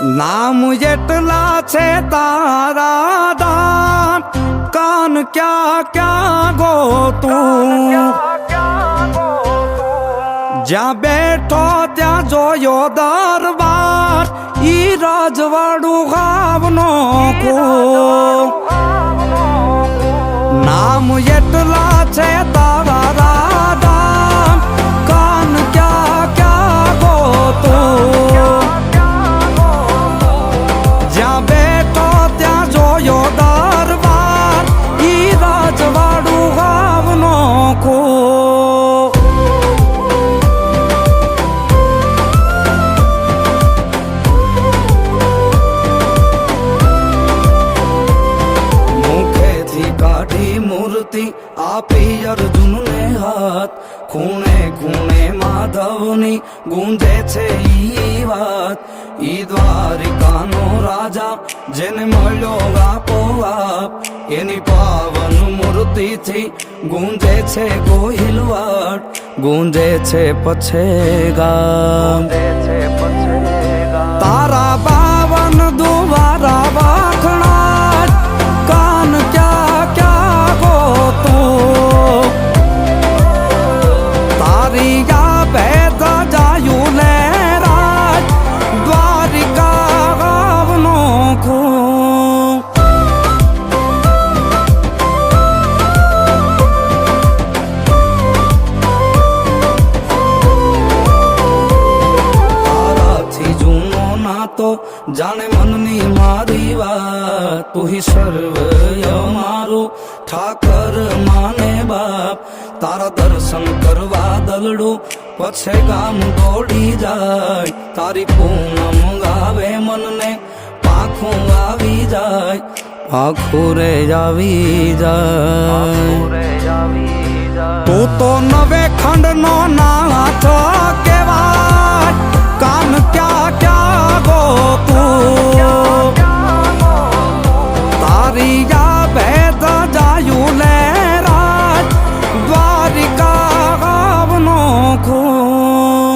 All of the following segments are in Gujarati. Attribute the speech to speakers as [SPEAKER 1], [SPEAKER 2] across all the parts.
[SPEAKER 1] નામ જેટલા છે તારા દાન કાન ક્યાં ક્યાં ગોતું જ્યાં બેઠો ત્યાં જોયો દરબાર ઈ રાજવાડું ગામનો કો નામ એટલા છે તારા દાન કાન ક્યાં ક્યાં ગોતું જ્યાં બેઠો ત્યાં જોયો દરબાર ઈ રાજવાડું ગામનો કો મૂર્તિ આપી અર્જુનને હાથ ખૂણે ખૂણે માધવની ગુંજે છે ઈ વાત ઈ દ્વારિકાનો રાજા જેને મળ્યો આપોઆપ એની પાવન મૂર્તિથી ગુંજે છે ગોહિલવાડ ગુંજે છે પછે ગામ તારા બાવન દુવારા વાખણા કાન ક્યાં ક્યાં ગોતું તારી યા ભેદ જાયું લે રાજ દ્વારિકા ગામનો ખૂ તારાથી જૂનો નાતો જાણે મનની મારી વાત તું હી સર્વય મારું ઠાકર માને બાપ તારા દર્શન કરવા દલડું પછે ગામ દોડી જાય તારી પૂનમ ગાવે મનને પાખું આવી જાય પાખું રે આવી જાય તું તો નવે ખંડનો નાથ કેવાય કાન ક્યાં ક્યાં ગોતું તારી યા ભેદ જાયું લે રાજ દ્વારિકા ગામનો ખૂ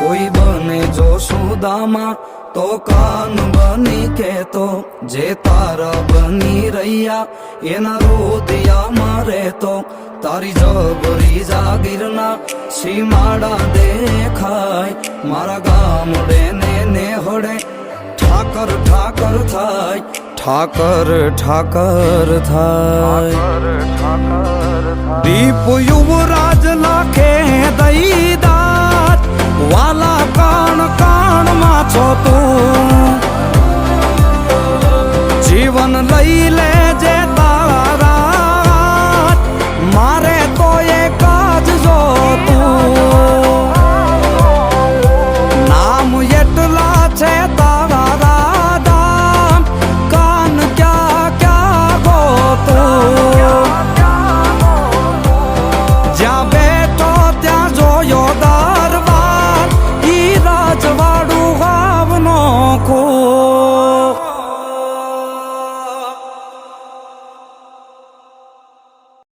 [SPEAKER 1] કોઈ બને જો સુદામા તો કાન બની કેતો જે તારા બની રહ્યા એના રોદિયામાં રહેતો તારી જબરી જાગીરના સીમાડા દેખાય મારા ગામડે ને હડે ઠાકર ઠાકર થાય ઠાકર ઠાકર થાય દીપ યુવરાજ લાખે દઈદાર વાલા કાણ કાણમાં છો તું જીવન લઈ લે